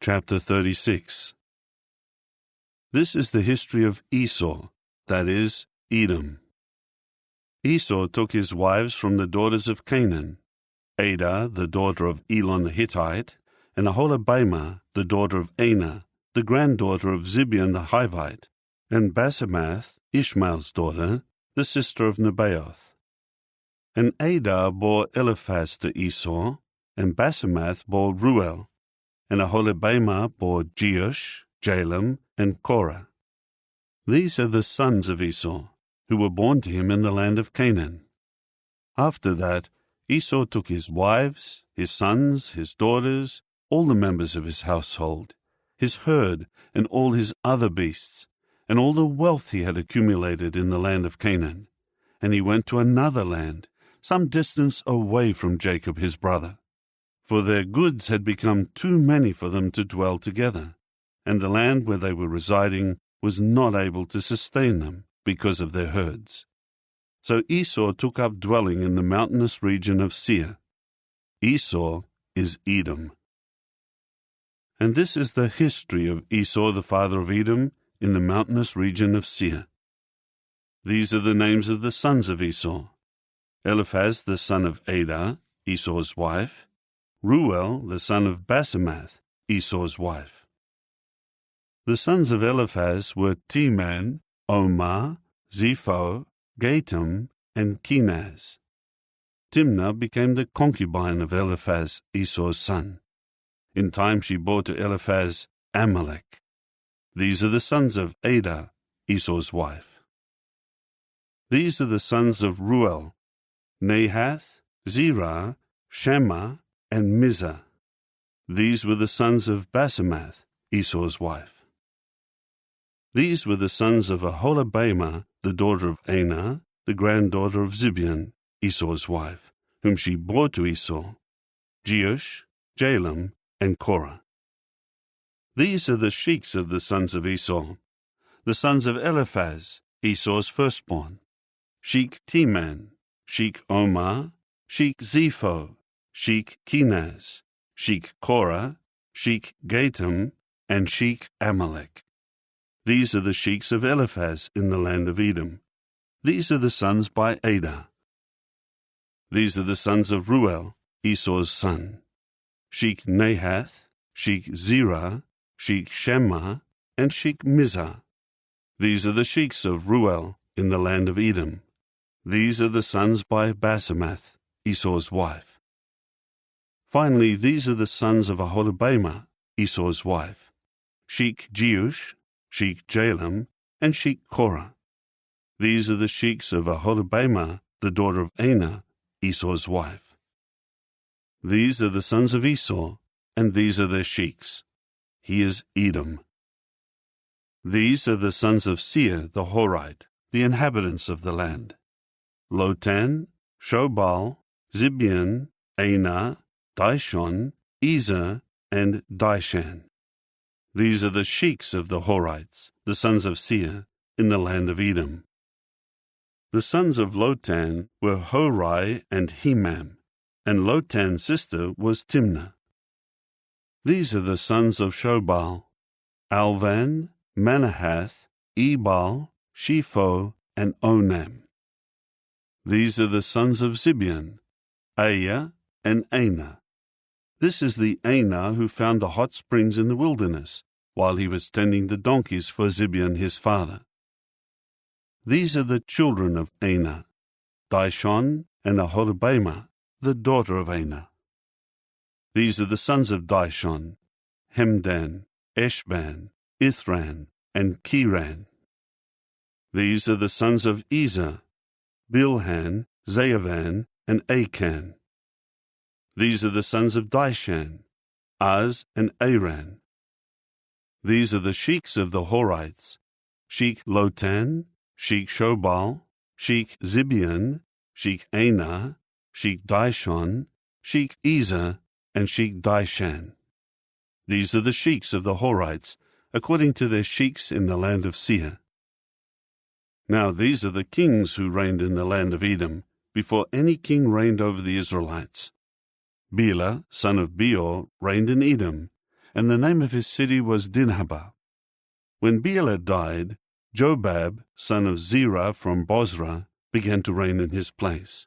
Chapter 36. This is the history of Esau, that is, Edom. Esau took his wives from the daughters of Canaan, Adah, the daughter of Elon the Hittite, and Aholibamah, the daughter of Anah, the granddaughter of Zibeon the Hivite, and Basemath, Ishmael's daughter, the sister of Nebaioth. And Adah bore Eliphaz to Esau, and Basemath bore Ruel, and Aholibamah bore Jeush, Jalam, and Korah. These are the sons of Esau, who were born to him in the land of Canaan. After that, Esau took his wives, his sons, his daughters, all the members of his household, his herd, and all his other beasts, and all the wealth he had accumulated in the land of Canaan, and he went to another land, some distance away from Jacob his brother. For their goods had become too many for them to dwell together, and the land where they were residing was not able to sustain them because of their herds. So Esau took up dwelling in the mountainous region of Seir. Esau is Edom. And this is the history of Esau the father of Edom in the mountainous region of Seir. These are the names of the sons of Esau: Eliphaz the son of Adah, Esau's wife; Ruel the son of Basemath, Esau's wife. The sons of Eliphaz were Teman, Omar, Zepho, Gatam, and Kenaz. Timnah became the concubine of Eliphaz, Esau's son. In time she bore to Eliphaz Amalek. These are the sons of Adah, Esau's wife. These are the sons of Ruel: Nahath, Zerah, Shammah, and Mizah. These were the sons of Basemath, Esau's wife. These were the sons of Aholibamah, the daughter of Anah, the granddaughter of Zibeon, Esau's wife, whom she bore to Esau: Jeush, Jalam, and Korah. These are the sheiks of the sons of Esau, the sons of Eliphaz, Esau's firstborn: Sheik Teman, Sheik Omar, Sheik Zepho, Sheik Kenaz, Sheik Korah, Sheik Gatam, and Sheik Amalek. These are the sheiks of Eliphaz in the land of Edom. These are the sons by Adah. These are the sons of Ruel, Esau's son: Sheik Nahath, Sheik Zerah, Sheik Shammah, and Sheik Mizah. These are the sheiks of Ruel in the land of Edom. These are the sons by Basemath, Esau's wife. Finally, these are the sons of Aholibamah, Esau's wife: Sheik Jeush, Sheik Jalam, and Sheik Korah. These are the sheiks of Aholibamah, the daughter of Anah, Esau's wife. These are the sons of Esau, and these are their sheiks. He is Edom. These are the sons of Seir the Horite, the inhabitants of the land: Lotan, Shobal, Zibeon, Anah, Dishon, Ezer, and Dishan. These are the sheiks of the Horites, the sons of Seir, in the land of Edom. The sons of Lotan were Horai and Hemam, and Lotan's sister was Timnah. These are the sons of Shobal: Alvan, Manahath, Ebal, Shepho, and Onam. These are the sons of Zibeon: Aya and Anah. This is the Anah who found the hot springs in the wilderness, while he was tending the donkeys for Zibeon his father. These are the children of Anah: Dishon and Aholibamah, the daughter of Anah. These are the sons of Dishon: Hemdan, Eshban, Ithran, and Kiran. These are the sons of Ezer: Bilhan, Zaavan, and Akan. These are the sons of Dishan: Az and Aran. These are the sheiks of the Horites: Sheik Lotan, Sheik Shobal, Sheik Zibeon, Sheik Anah, Sheik Dishon, Sheik Ezer, and Sheik Dishan. These are the sheiks of the Horites, according to their sheiks in the land of Seir. Now these are the kings who reigned in the land of Edom, before any king reigned over the Israelites. Bela, son of Beor, reigned in Edom, and the name of his city was Dinhabah. When Bela died, Jobab, son of Zerah from Bozrah, began to reign in his place.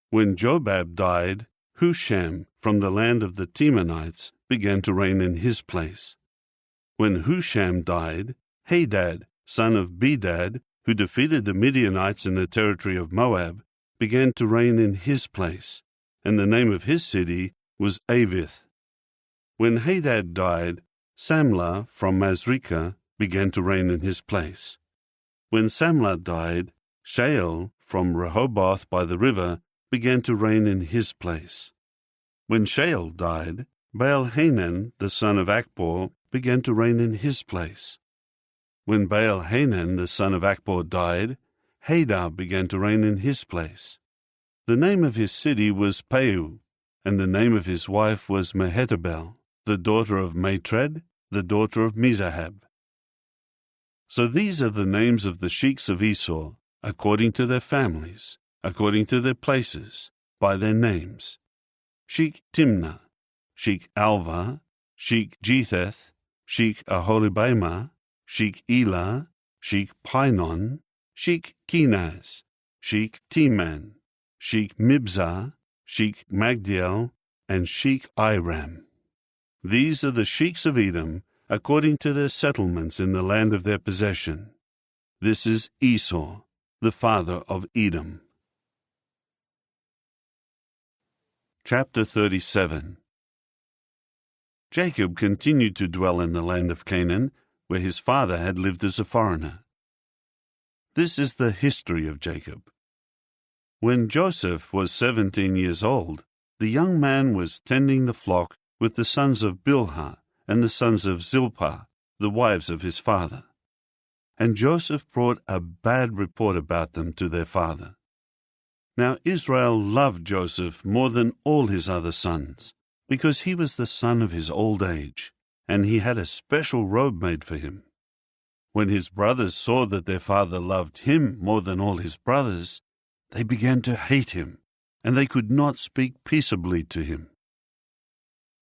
When Jobab died, Husham from the land of the Temanites began to reign in his place. When Husham died, Hadad, son of Bedad, who defeated the Midianites in the territory of Moab, began to reign in his place, and the name of his city was Avith. When Hadad died, Samlah from Masrekah began to reign in his place. When Samlah died, Shael from Rehoboth by the river began to reign in his place. When Shael died, Baal-Hanan, the son of Akbor, began to reign in his place. When Baal-Hanan, the son of Akbor, died, Hadar began to reign in his place. The name of his city was Peu, and the name of his wife was Mehetabel, the daughter of Matred, the daughter of Mizahab. So these are the names of the sheiks of Esau, according to their families, according to their places, by their names: Sheikh Timnah, Sheikh Alva, Sheikh Jetheth, Sheikh Aholibamah, Sheikh Elah, Sheikh Pinon, Sheikh Kenaz, Sheikh Teman, Sheikh Mibzah, Sheikh Magdiel, and Sheikh Iram. These are the sheiks of Edom, according to their settlements in the land of their possession. This is Esau, the father of Edom. Chapter 37. Jacob continued to dwell in the land of Canaan, where his father had lived as a foreigner. This is the history of Jacob. When Joseph was 17 years old, the young man was tending the flock with the sons of Bilhah and the sons of Zilpah, the wives of his father. And Joseph brought a bad report about them to their father. Now Israel loved Joseph more than all his other sons, because he was the son of his old age, and he had a special robe made for him. When his brothers saw that their father loved him more than all his brothers, they began to hate him, and they could not speak peaceably to him.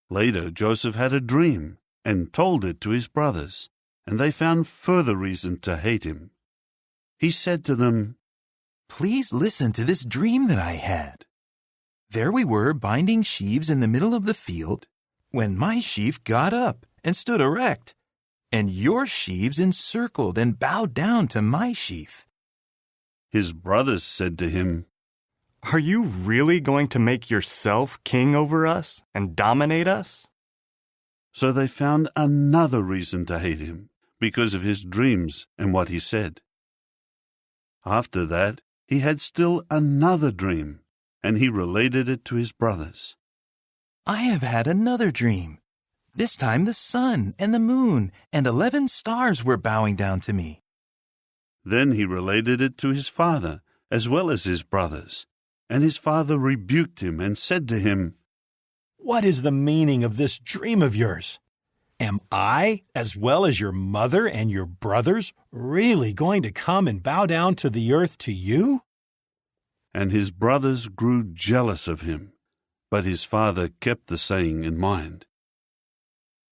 Later Joseph had a dream, and told it to his brothers, and they found further reason to hate him. He said to them, "Please listen to this dream that I had. There we were binding sheaves in the middle of the field, when my sheaf got up and stood erect, and your sheaves encircled and bowed down to my sheaf." His brothers said to him, "Are you really going to make yourself king over us and dominate us?" So they found another reason to hate him, because of his dreams and what he said. After that, he had still another dream, and he related it to his brothers. "I have had another dream. This time the sun and the moon and 11 stars were bowing down to me." Then he related it to his father, as well as his brothers, and his father rebuked him and said to him, "What is the meaning of this dream of yours? Am I, as well as your mother and your brothers, really going to come and bow down to the earth to you?" And his brothers grew jealous of him, but his father kept the saying in mind.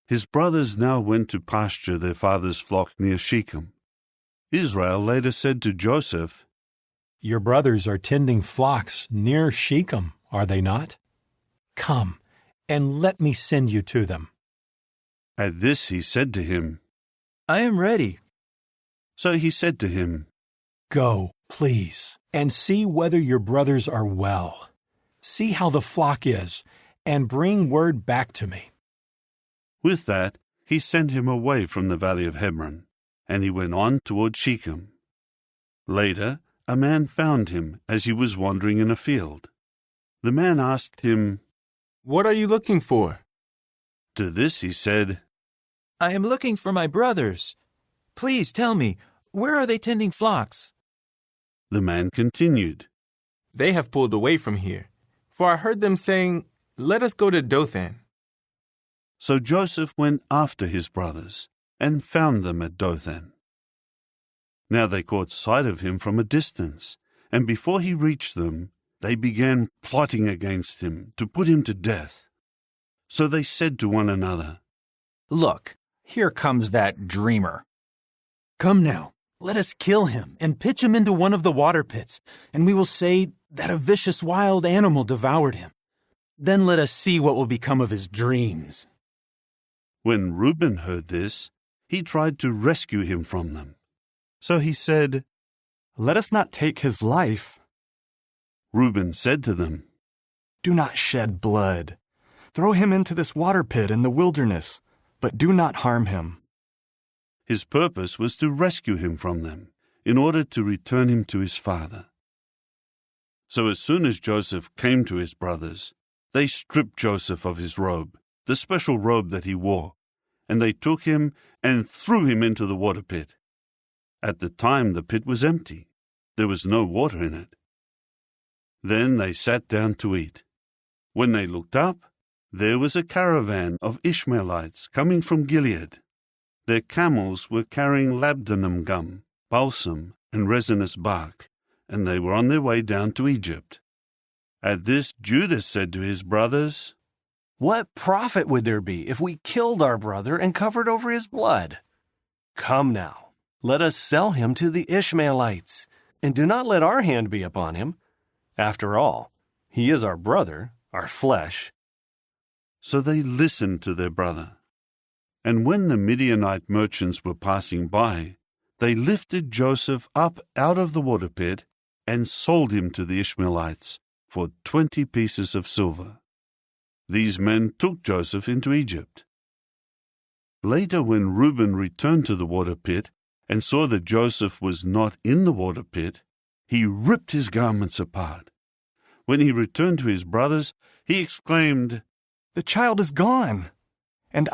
His brothers now went to pasture their father's flock near Shechem. Israel later said to Joseph, "Your brothers are tending flocks near Shechem, are they not? Come, and let me send you to them." At this he said to him, "I am ready." So he said to him, "Go, please, and see whether your brothers are well. See how the flock is, and bring word back to me." With that, he sent him away from the valley of Hebron, and he went on toward Shechem. Later, a man found him as he was wandering in a field. The man asked him, "What are you looking for?" To this he said, "I am looking for my brothers. Please tell me, where are they tending flocks?" The man continued, "They have pulled away from here, for I heard them saying, 'Let us go to Dothan.'" So Joseph went after his brothers, and found them at Dothan. Now they caught sight of him from a distance, and before he reached them, they began plotting against him to put him to death. So they said to one another, Look, here comes that dreamer. Come now, let us kill him and pitch him into one of the water pits, and we will say that a vicious wild animal devoured him. Then let us see what will become of his dreams." When Reuben heard this, he tried to rescue him from them. So he said, Let us not take his life. Reuben said to them, Do not shed blood. Throw him into this water pit in the wilderness, but do not harm him. His purpose was to rescue him from them, in order to return him to his father. So as soon as Joseph came to his brothers, they stripped Joseph of his robe, the special robe that he wore, and they took him and threw him into the water pit. At the time the pit was empty. There was no water in it. Then they sat down to eat. When they looked up, there was a caravan of Ishmaelites coming from Gilead. Their camels were carrying labdanum gum, balsam, and resinous bark, and they were on their way down to Egypt. At this, Judah said to his brothers, What profit would there be if we killed our brother and covered over his blood? Come now, let us sell him to the Ishmaelites, and do not let our hand be upon him. After all, he is our brother, our flesh. So they listened to their brother. And when the Midianite merchants were passing by, they lifted Joseph up out of the water pit and sold him to the Ishmaelites for 20 pieces of silver. These men took Joseph into Egypt. Later, when Reuben returned to the water pit and saw that Joseph was not in the water pit, he ripped his garments apart. When he returned to his brothers, he exclaimed, The child is gone, and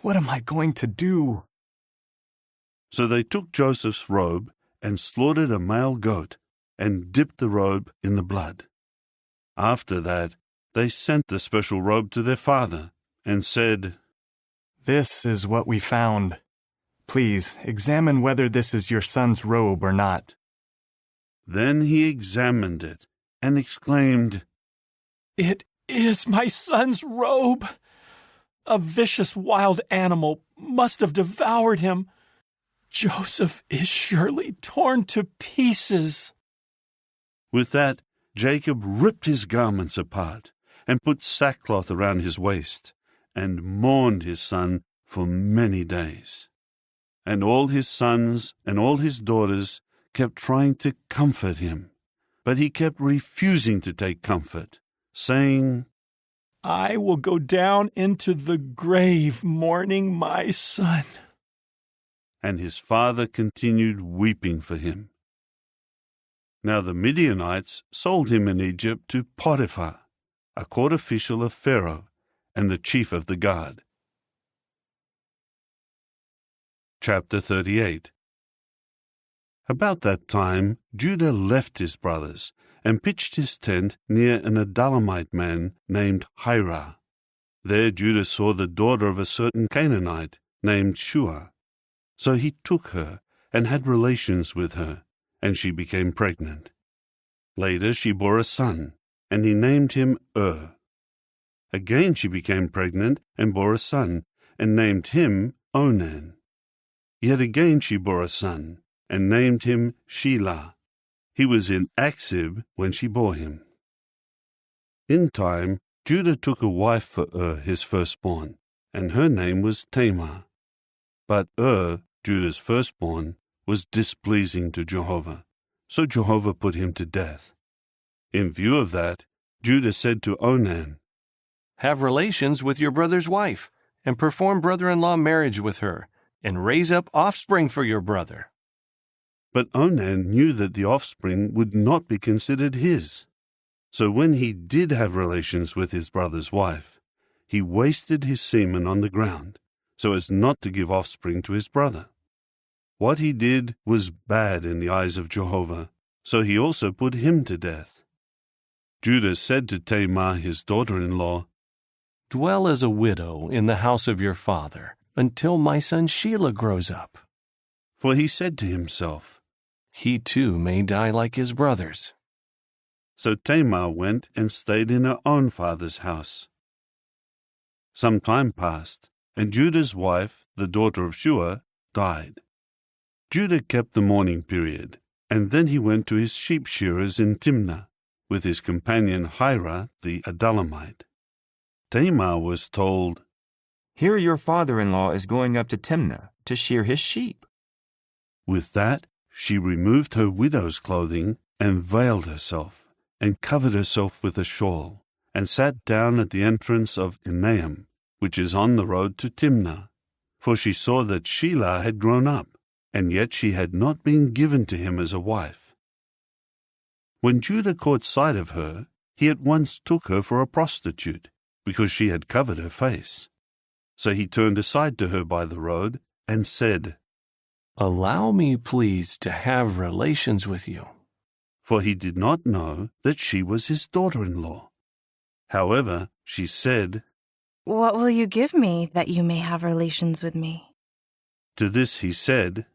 what am I going to do? So they took Joseph's robe and slaughtered a male goat and dipped the robe in the blood. After that, they sent the special robe to their father and said, This is what we found. Please examine whether this is your son's robe or not. Then he examined it and exclaimed, It is my son's robe. A vicious wild animal must have devoured him. Joseph is surely torn to pieces. With that, Jacob ripped his garments apart and put sackcloth around his waist and mourned his son for many days. And all his sons and all his daughters kept trying to comfort him, but he kept refusing to take comfort, saying, I will go down into the grave mourning my son. And his father continued weeping for him. Now the Midianites sold him in Egypt to Potiphar, a court official of Pharaoh and the chief of the guard. Chapter 38. About that time Judah left his brothers and pitched his tent near an Adullamite man named Hirah. There Judah saw the daughter of a certain Canaanite named Shua. So he took her and had relations with her, and she became pregnant. Later she bore a son, and he named him Again she became pregnant and bore a son, and named him Onan. Yet again she bore a son, and named him Shelah. He was in Achzib when she bore him. In time, Judah took a wife for his firstborn, and her name was Tamar. But Judah's firstborn, was displeasing to Jehovah, so Jehovah put him to death. In view of that, Judah said to Onan, Have relations with your brother's wife, and perform brother-in-law marriage with her, and raise up offspring for your brother. But Onan knew that the offspring would not be considered his. So when he did have relations with his brother's wife, he wasted his semen on the ground, so as not to give offspring to his brother. What he did was bad in the eyes of Jehovah, so he also put him to death. Judah said to Tamar his daughter-in-law, Dwell as a widow in the house of your father, until my son Shelah grows up. For he said to himself, He too may die like his brothers. So Tamar went and stayed in her own father's house. Some time passed, and Judah's wife, the daughter of Shua, died. Judah kept the mourning period, and then he went to his sheep shearers in Timnah, with his companion Hira the Adullamite. Tamar was told, "Here your father-in-law is going up to Timnah to shear his sheep." With that, she removed her widow's clothing and veiled herself, and covered herself with a shawl, and sat down at the entrance of Enaim, which is on the road to Timnah, for she saw that Shelah had grown up, and yet she had not been given to him as a wife. When Judah caught sight of her, he at once took her for a prostitute, because she had covered her face. So he turned aside to her by the road, and said, Allow me, please, to have relations with you. For he did not know that she was his daughter-in-law. However, she said, What will you give me that you may have relations with me? To this he said,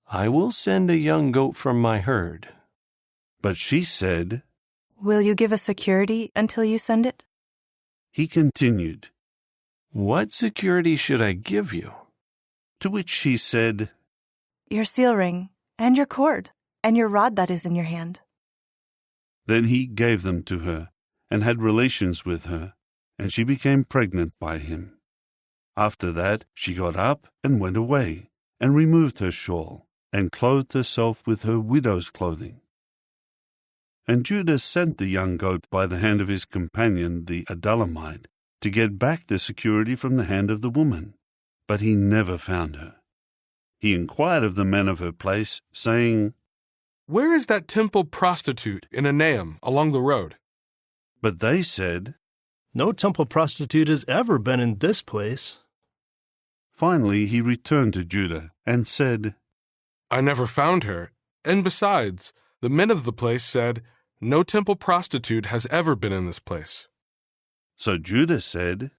I will send a young goat from my herd. But she said, Will you give a security until you send it? He continued, What security should I give you? To which she said, Your seal ring, and your cord, and your rod that is in your hand. Then he gave them to her, and had relations with her, and she became pregnant by him. After that she got up and went away, and removed her shawl, and clothed herself with her widow's clothing. And Judah sent the young goat by the hand of his companion the Adullamite, to get back the security from the hand of the woman, but he never found her. He inquired of the men of her place, saying, Where is that temple prostitute in Enaim along the road? But they said, No temple prostitute has ever been in this place. Finally he returned to Judah, and said, I never found her, and besides, the men of the place said, No temple prostitute has ever been in this place. So Judah said,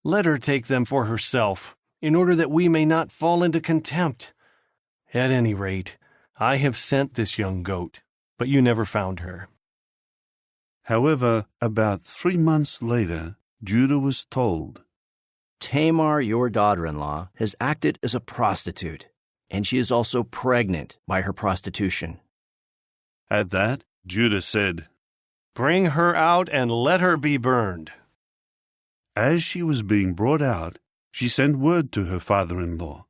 Let her take them for herself, in order that we may not fall into contempt. At any rate, I have sent this young goat, but you never found her. However, about 3 months later, Judah was told, Tamar, your daughter-in-law, has acted as a prostitute, and she is also pregnant by her prostitution. At that, Judah said, Bring her out and let her be burned. As she was being brought out, she sent word to her father-in-law.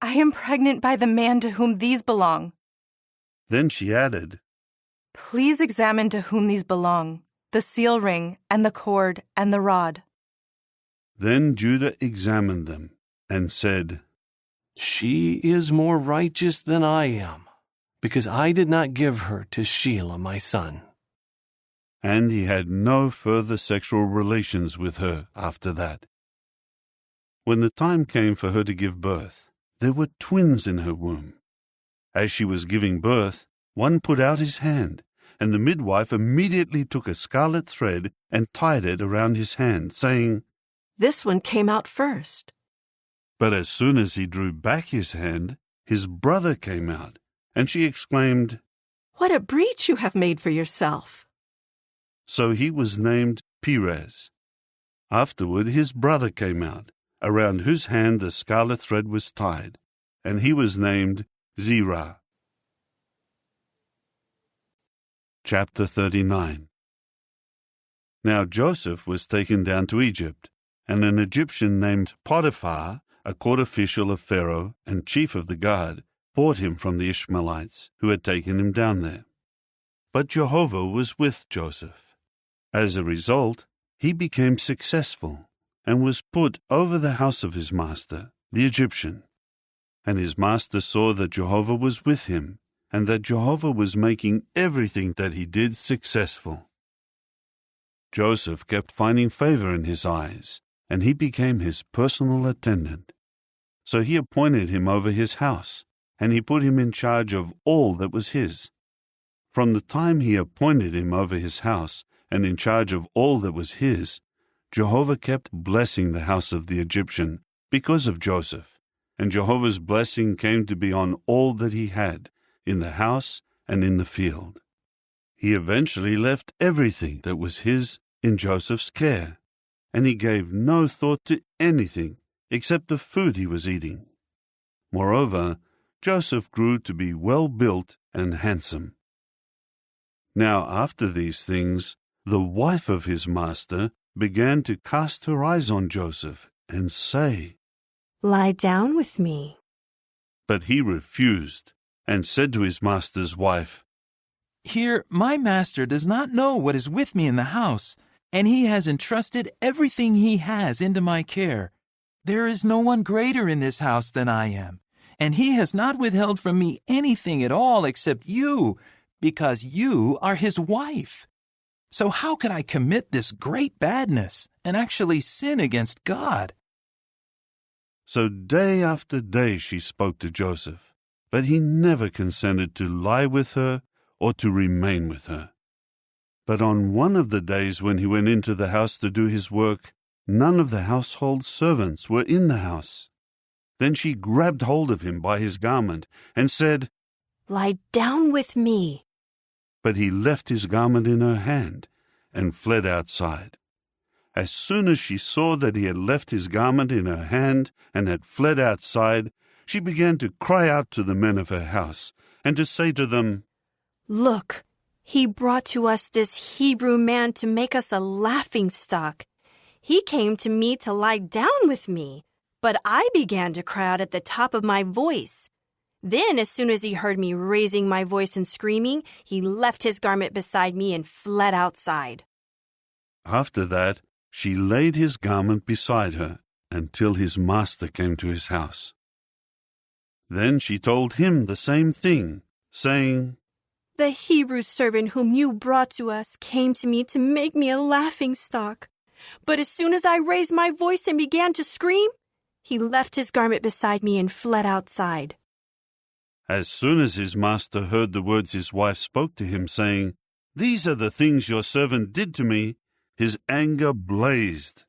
I am pregnant by the man to whom these belong. Then she added, Please examine to whom these belong, the seal ring, and the cord, and the rod. Then Judah examined them, and said, She is more righteous than I am, because I did not give her to Shelah my son. And he had no further sexual relations with her after that. When the time came for her to give birth, there were twins in her womb. As she was giving birth, one put out his hand, and the midwife immediately took a scarlet thread and tied it around his hand, saying, This one came out first. But as soon as he drew back his hand, his brother came out, and she exclaimed, What a breach you have made for yourself. So he was named Perez. Afterward his brother came out, around whose hand the scarlet thread was tied, and he was named Zerah. Chapter 39. Now Joseph was taken down to Egypt, and an Egyptian named Potiphar, a court official of Pharaoh and chief of the guard, bought him from the Ishmaelites, who had taken him down there. But Jehovah was with Joseph. As a result, he became successful, and was put over the house of his master, the Egyptian. And his master saw that Jehovah was with him, and that Jehovah was making everything that he did successful. Joseph kept finding favor in his eyes, and he became his personal attendant. So he appointed him over his house, and he put him in charge of all that was his. From the time he appointed him over his house, and in charge of all that was his, Jehovah kept blessing the house of the Egyptian because of Joseph, and Jehovah's blessing came to be on all that he had, in the house and in the field. He eventually left everything that was his in Joseph's care, and he gave no thought to anything except the food he was eating. Moreover, Joseph grew to be well built and handsome. Now after these things, the wife of his master began to cast her eyes on Joseph and say, "Lie down with me." But he refused and said to his master's wife, "Here, my master does not know what is with me in the house, and he has entrusted everything he has into my care. There is no one greater in this house than I am, and he has not withheld from me anything at all except you, because you are his wife. So how could I commit this great badness and actually sin against God?" So day after day she spoke to Joseph, but he never consented to lie with her or to remain with her. But on one of the days when he went into the house to do his work, none of the household servants were in the house. Then she grabbed hold of him by his garment and said, "Lie down with me." But he left his garment in her hand and fled outside. As soon as she saw that he had left his garment in her hand and had fled outside, she began to cry out to the men of her house and to say to them, "Look, he brought to us this Hebrew man to make us a laughingstock. He came to me to lie down with me, but I began to cry out at the top of my voice. Then, as soon as he heard me raising my voice and screaming, he left his garment beside me and fled outside." After that, she laid his garment beside her until his master came to his house. Then she told him the same thing, saying, "The Hebrew servant whom you brought to us came to me to make me a laughingstock. But as soon as I raised my voice and began to scream, he left his garment beside me and fled outside." As soon as his master heard the words his wife spoke to him, saying, "These are the things your servant did to me," his anger blazed.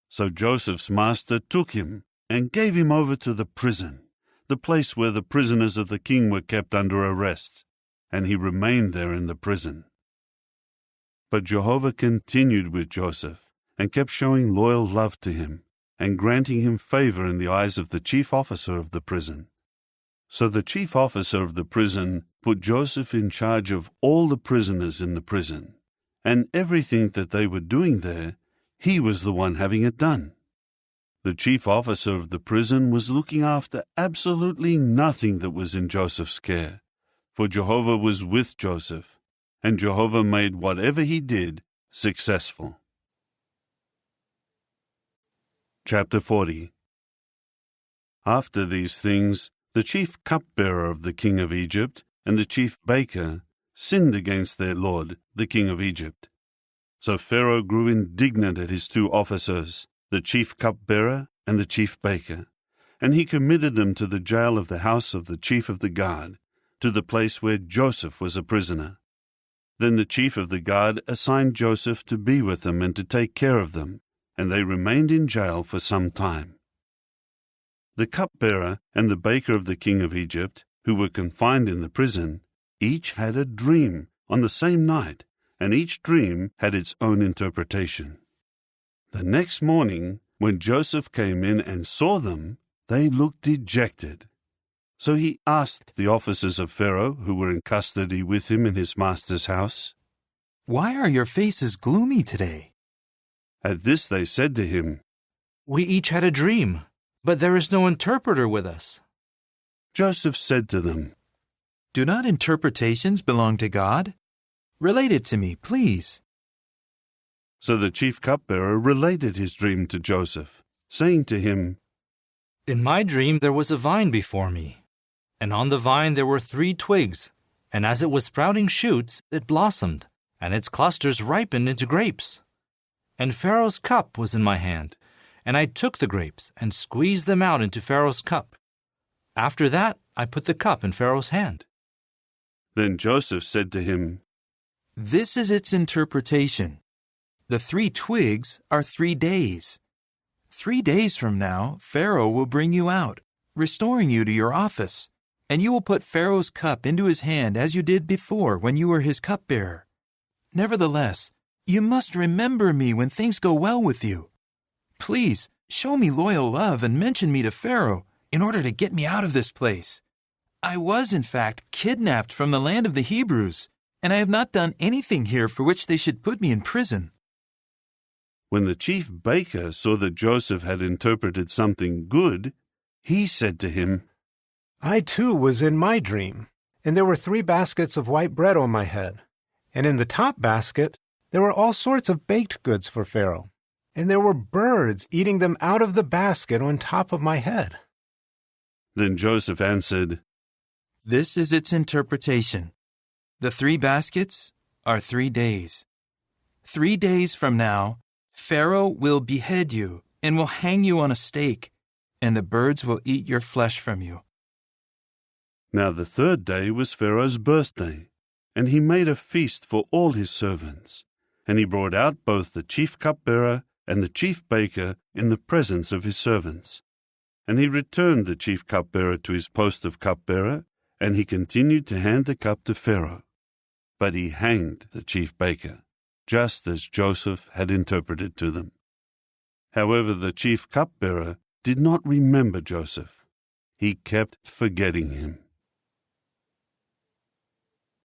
So Joseph's master took him and gave him over to the prison, the place where the prisoners of the king were kept under arrest, and he remained there in the prison. But Jehovah continued with Joseph and kept showing loyal love to him and granting him favor in the eyes of the chief officer of the prison. So the chief officer of the prison put Joseph in charge of all the prisoners in the prison, and everything that they were doing there, he was the one having it done. The chief officer of the prison was looking after absolutely nothing that was in Joseph's care, for Jehovah was with Joseph, and Jehovah made whatever he did successful. Chapter 40. After these things, the chief cupbearer of the king of Egypt and the chief baker sinned against their lord, the king of Egypt. So Pharaoh grew indignant at his two officers, the chief cupbearer and the chief baker, and he committed them to the jail of the house of the chief of the guard, to the place where Joseph was a prisoner. Then the chief of the guard assigned Joseph to be with them and to take care of them, and they remained in jail for some time. The cupbearer and the baker of the king of Egypt, who were confined in the prison, each had a dream on the same night, and each dream had its own interpretation. The next morning, when Joseph came in and saw them, they looked dejected. So he asked the officers of Pharaoh, who were in custody with him in his master's house, "Why are your faces gloomy today?" At this they said to him, "We each had a dream, but there is no interpreter with us." Joseph said to them, "Do not interpretations belong to God? Relate it to me, please." So the chief cupbearer related his dream to Joseph, saying to him, "In my dream there was a vine before me, and on the vine there were 3 twigs, and as it was sprouting shoots, it blossomed, and its clusters ripened into grapes. And Pharaoh's cup was in my hand, and I took the grapes and squeezed them out into Pharaoh's cup. After that, I put the cup in Pharaoh's hand." Then Joseph said to him, "This is its interpretation. The 3 twigs are 3 days. 3 days from now, Pharaoh will bring you out, restoring you to your office, and you will put Pharaoh's cup into his hand as you did before when you were his cupbearer. Nevertheless, you must remember me when things go well with you. Please, show me loyal love and mention me to Pharaoh in order to get me out of this place. I was, in fact, kidnapped from the land of the Hebrews, and I have not done anything here for which they should put me in prison." When the chief baker saw that Joseph had interpreted something good, he said to him, "I too was in my dream, and there were 3 baskets of white bread on my head. And in the top basket there were all sorts of baked goods for Pharaoh, and there were birds eating them out of the basket on top of my head." Then Joseph answered, "This is its interpretation. The 3 baskets are 3 days. 3 days from now, Pharaoh will behead you and will hang you on a stake, and the birds will eat your flesh from you." Now the 3rd day was Pharaoh's birthday, and he made a feast for all his servants. And he brought out both the chief cupbearer and the chief baker in the presence of his servants. And he returned the chief cupbearer to his post of cupbearer, and he continued to hand the cup to Pharaoh. But he hanged the chief baker, just as Joseph had interpreted to them. However, the chief cupbearer did not remember Joseph. He kept forgetting him.